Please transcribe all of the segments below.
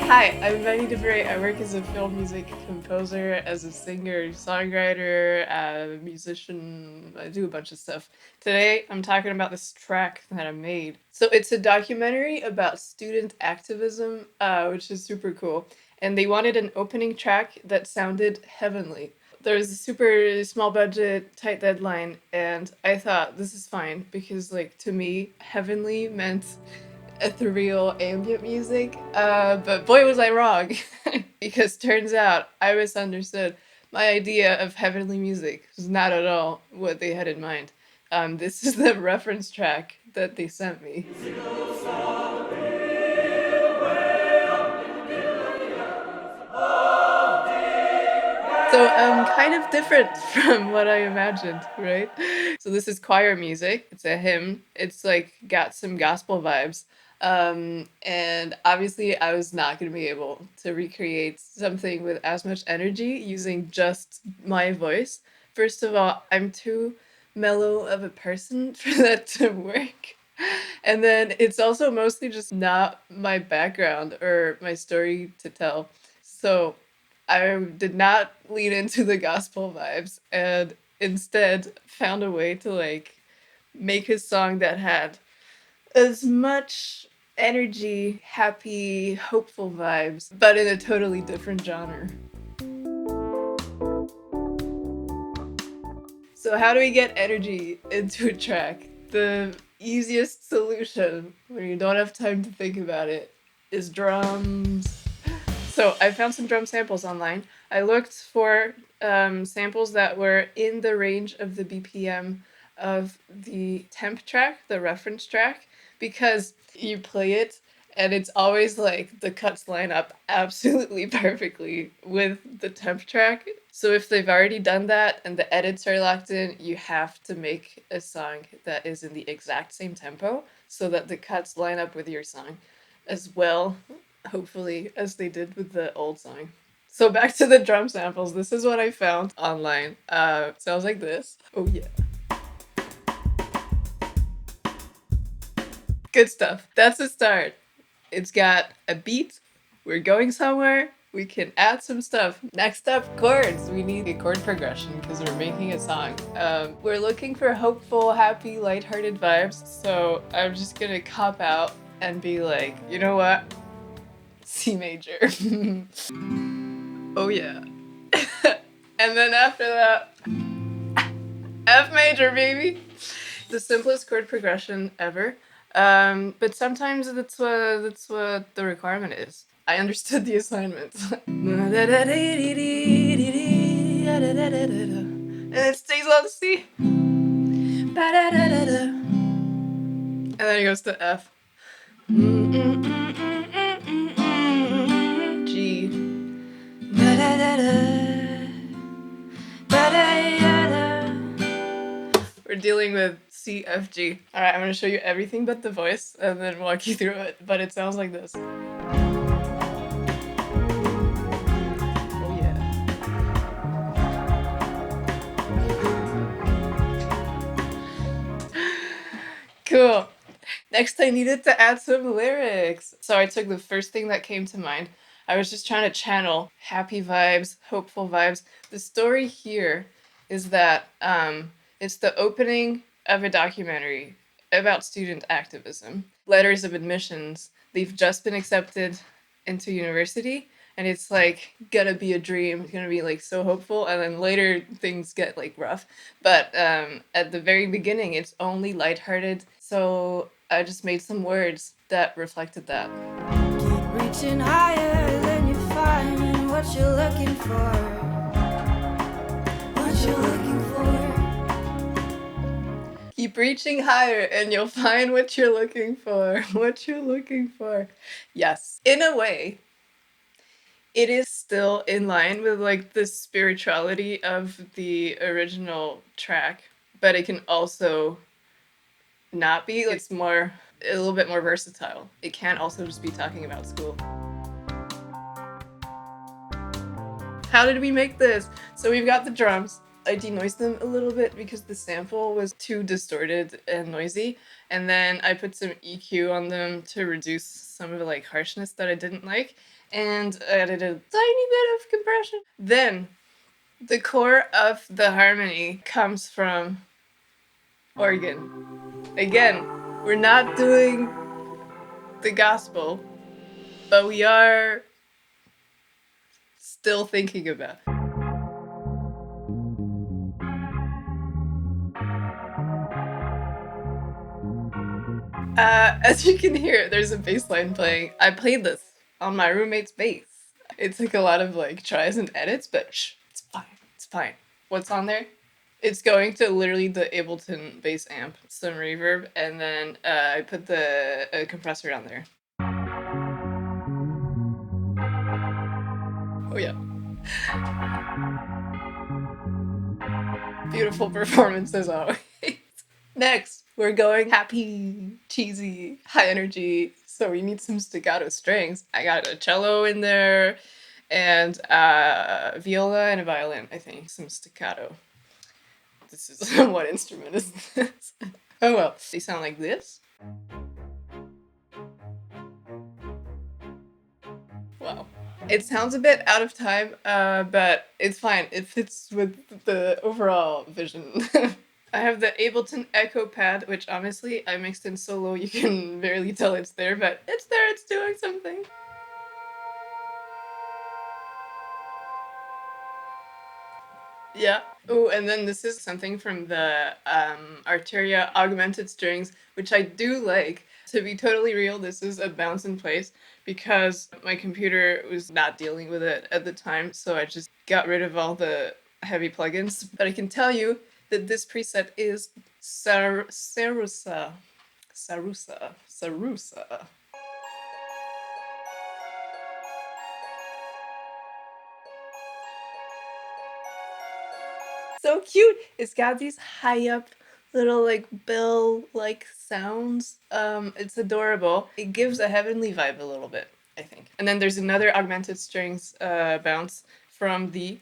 Hi, I'm Benny DeBray. I work as a film music composer, as a singer, songwriter, musician. I do a bunch of stuff. Today, I'm talking about this track that I made. So it's a documentary about student activism, which is super cool. And they wanted an opening track that sounded heavenly. There was a super small budget, tight deadline, and I thought this is fine because, like, to me, heavenly meant ethereal ambient music. But boy, was I wrong. Because turns out I misunderstood. My idea of heavenly music was not at all what they had in mind. This is the reference track that they sent me. So kind of different from what I imagined, right? So this is choir music. It's a hymn. It's like got some gospel vibes. And obviously I was not going to be able to recreate something with as much energy using just my voice. First of all, I'm too mellow of a person for that to work. And then it's also mostly just not my background or my story to tell. So I did not lean into the gospel vibes and instead found a way to like make a song that had as much energy, happy, hopeful vibes, but in a totally different genre. So how do we get energy into a track? The easiest solution when you don't have time to think about it is drums. So I found some drum samples online. I looked for samples that were in the range of the BPM of the temp track, the reference track, because you play it and it's always like the cuts line up absolutely perfectly with the temp track. So if they've already done that and the edits are locked in, you have to make a song that is in the exact same tempo so that the cuts line up with your song as well, hopefully, as they did with the old song. So back to the drum samples. This is what I found online. Sounds like this. Oh yeah. Good stuff. That's a start. It's got a beat. We're going somewhere. We can add some stuff. Next up, chords. We need a chord progression because we're making a song. We're looking for hopeful, happy, lighthearted vibes. So I'm just gonna cop out and be like, you know what? C major. Oh yeah. And then after that, F major, baby. The simplest chord progression ever. But sometimes that's what the requirement is. I understood the assignment. And it stays on C. And then it goes to F. G. We're dealing with C, F, G. All right, I'm gonna show you everything but the voice and then walk you through it, but it sounds like this. Oh yeah. Cool. Next, I needed to add some lyrics. So I took the first thing that came to mind. I was just trying to channel happy vibes, hopeful vibes. The story here is that it's the opening of a documentary about student activism. Letters of admissions. They've just been accepted into university, and it's like gonna be a dream. It's gonna be like so hopeful, and then later things get like rough. But at the very beginning, it's only lighthearted. So I just made some words that reflected that. Keep reaching higher than you find what you're looking for. What you're looking for. Keep reaching higher and you'll find what you're looking for. What you're looking for. Yes. In a way, it is still in line with like the spirituality of the original track, but it can also not be. It's more a little bit more versatile. It can also just be talking about school. How did we make this? So we've got the drums. I denoised them a little bit because the sample was too distorted and noisy. And then I put some EQ on them to reduce some of the like harshness that I didn't like. and added a tiny bit of compression. Then the core of the harmony comes from organ. Again, we're not doing the gospel, but we are still thinking about it. As you can hear, there's a bass line playing. I played this on my roommate's bass. It took a lot of like tries and edits, but shh, it's fine. It's fine. What's on there? It's going to literally the Ableton bass amp, some reverb, and then I put the compressor on there. Oh yeah. Beautiful performance as always. Next, we're going happy, cheesy, high energy. So we need some staccato strings. I got a cello in there and a viola and a violin, I think. Some staccato. This is what instrument is this? Oh well. They sound like this. Wow. It sounds a bit out of time, but it's fine. It fits with the overall vision. I have the Ableton Echo Pad, which honestly I mixed in so low you can barely tell it's there, but it's there, it's doing something. Yeah. Oh, and then this is something from the Arteria Augmented Strings, which I do like. To be totally real, this is a bounce in place because my computer was not dealing with it at the time, so I just got rid of all the heavy plugins. But I can tell you that this preset is Sarusa. Sarusa. Sarusa. So cute. It's got these high up little like bell like sounds. It's adorable. It gives a heavenly vibe a little bit, I think. And then there's another augmented strings bounce from the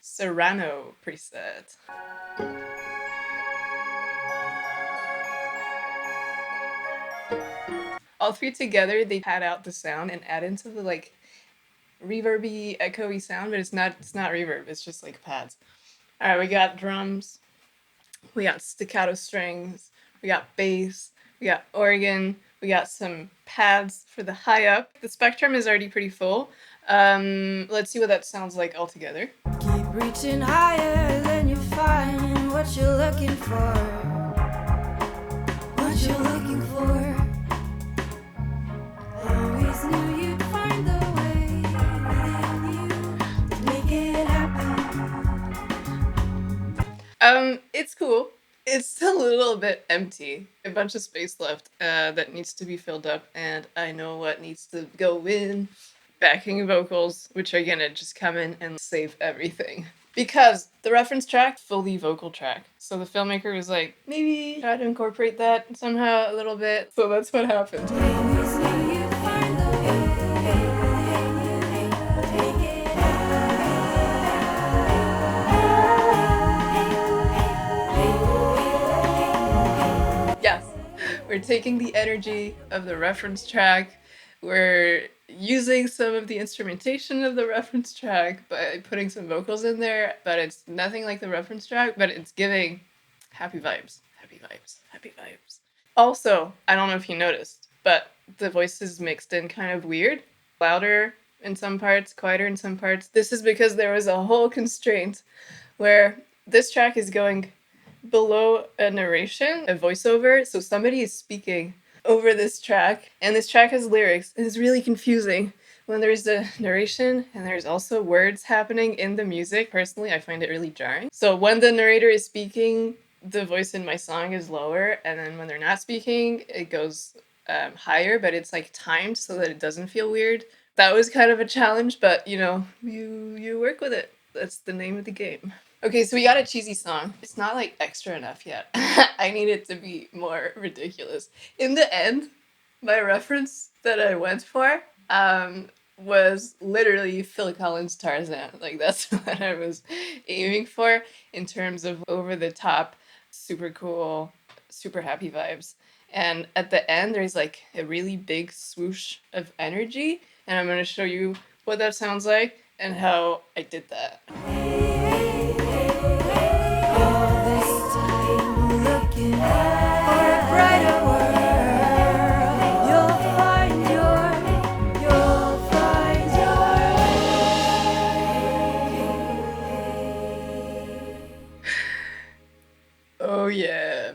Serrano preset. All three together, they pad out the sound and add into the like reverby, echoey sound, but it's not reverb, it's just like pads. Alright, we got drums, we got staccato strings, we got bass, we got organ, we got some pads for the high up. The spectrum is already pretty full. Let's see what that sounds like all together. Keep reaching higher than you find what you're looking for. What you're looking for. Always knew you'd find the way within you to make it happen. It's cool. It's a little bit empty. A bunch of space left that needs to be filled up, and I know what needs to go in. Backing vocals, which are gonna just come in and save everything. Because the reference track, fully vocal track. So the filmmaker was like, maybe try to incorporate that somehow a little bit. So that's what happened. Always knew you'd find the way within you to make it happen. Yes, we're taking the energy of the reference track. We're using some of the instrumentation of the reference track by putting some vocals in there, but it's nothing like the reference track, but it's giving happy vibes, happy vibes, happy vibes. Also, I don't know if you noticed, but the voice is mixed in kind of weird, louder in some parts, quieter in some parts. This is because there was a whole constraint where this track is going below a narration, a voiceover, so somebody is speaking over this track, and this track has lyrics, and it's really confusing when there's the narration and there's also words happening in the music. Personally, I find it really jarring. So when the narrator is speaking, the voice in my song is lower, and then when they're not speaking, it goes higher, but it's like timed so that it doesn't feel weird. That was kind of a challenge, but you know, you work with it. That's the name of the game. Okay, so we got a cheesy song. It's not like extra enough yet. I need it to be more ridiculous. In the end, my reference that I went for was literally Phil Collins' Tarzan. Like that's what I was aiming for in terms of over the top, super cool, super happy vibes. And at the end, there's like a really big swoosh of energy, and I'm going to show you what that sounds like and how I did that. All this time looking for a brighter world. You'll find your Oh yeah.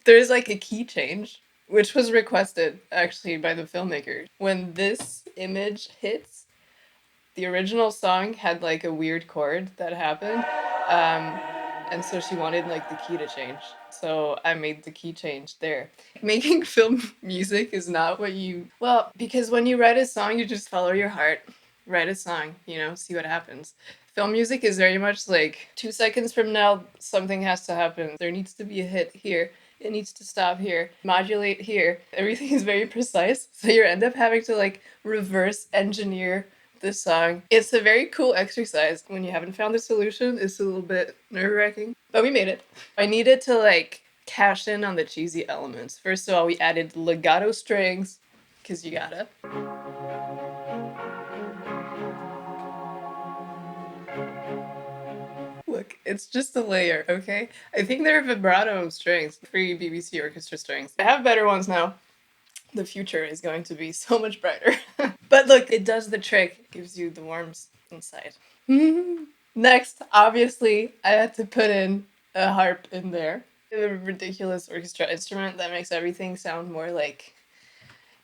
There's like a key change, which was requested actually by the filmmaker. When this image hits, the original song had like a weird chord that happened. And so she wanted like the key to change. So I made the key change there. Making film music is not what you, well, because when you write a song, you just follow your heart. Write a song, you know, see what happens. Film music is very much like 2 seconds from now, something has to happen. There needs to be a hit here. It needs to stop here, modulate here. Everything is very precise. So you end up having to like reverse engineer this song. It's a very cool exercise. When you haven't found the solution, it's a little bit nerve-wracking, but we made it. I needed to like cash in on the cheesy elements. First of all, we added legato strings, because you gotta. Look, it's just a layer, okay? I think they're vibrato strings, free BBC orchestra strings. I have better ones now. The future is going to be so much brighter. But look, it does the trick. It gives you the warmth inside. Next, obviously, I had to put in a harp in there. A ridiculous orchestra instrument that makes everything sound more like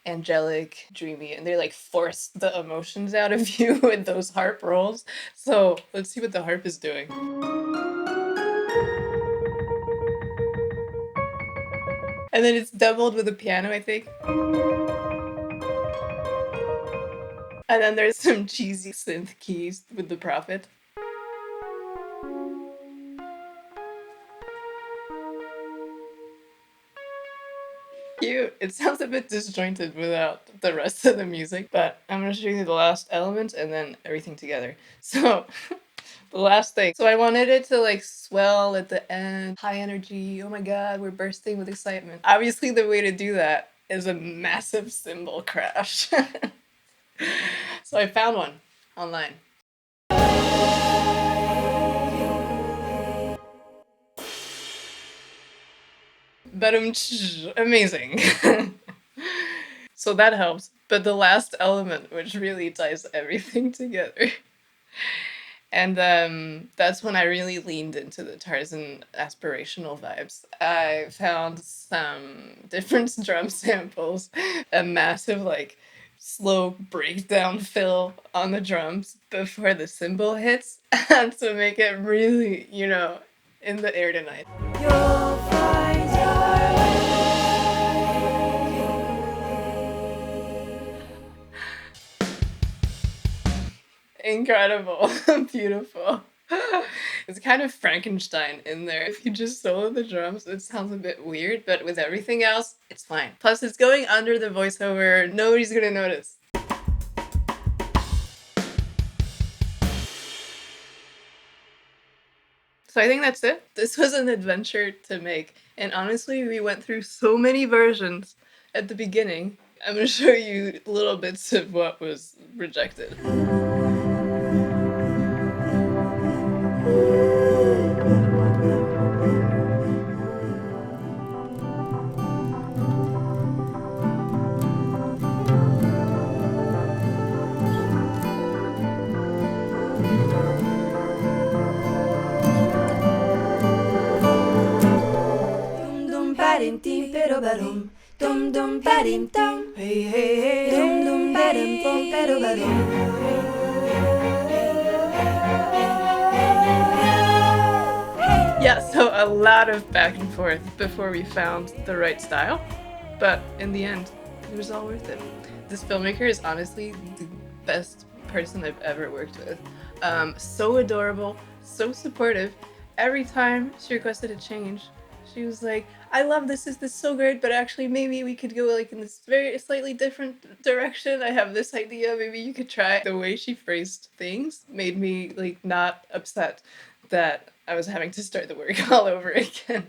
angelic, dreamy, and they like force the emotions out of you with those harp rolls. So let's see what the harp is doing. And then it's doubled with a piano, I think. And then there's some cheesy synth keys with the Prophet. Cute. It sounds a bit disjointed without the rest of the music, but I'm gonna show you the last element and then everything together. So, the last thing. So I wanted it to like swell at the end, high energy, oh my god, we're bursting with excitement. Obviously, the way to do that is a massive cymbal crash. So I found one online. But amazing. So that helps. But the last element, which really ties everything together. And that's when I really leaned into the Tarzan aspirational vibes. I found some different drum samples, a massive like slow breakdown fill on the drums before the cymbal hits, and to make it really, you know, in the air tonight. You'll find Incredible. Beautiful. It's kind of Frankenstein in there. If you just solo the drums, it sounds a bit weird, but with everything else, it's fine. Plus, it's going under the voiceover. Nobody's gonna notice. So I think that's it. This was an adventure to make. And honestly, we went through so many versions at the beginning. I'm gonna show you little bits of what was rejected. Dum dum ba-dim tim pero ba-dum. Dum dum ba-dim dum. Hey hey hey. Dum dum ba-dim tim pero ba-dum. Yeah, so a lot of back and forth before we found the right style, but in the end, it was all worth it. This filmmaker is honestly the best person I've ever worked with. So adorable, so supportive. Every time she requested a change, she was like, I love this, is so great, but actually maybe we could go like in this very slightly different direction. I have this idea, maybe you could try. The way she phrased things made me like not upset that I was having to start the work all over again.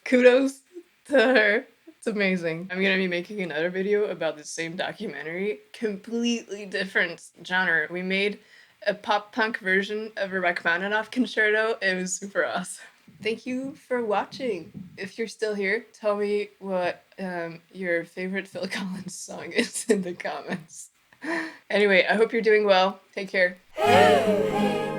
Kudos to her. It's amazing. I'm gonna be making another video about the same documentary, completely different genre. We made a pop punk version of a Rachmaninoff concerto. It was super awesome. Thank you for watching. If you're still here, tell me what your favorite Phil Collins song is in the comments. Anyway, I hope you're doing well. Take care. Hey, hey.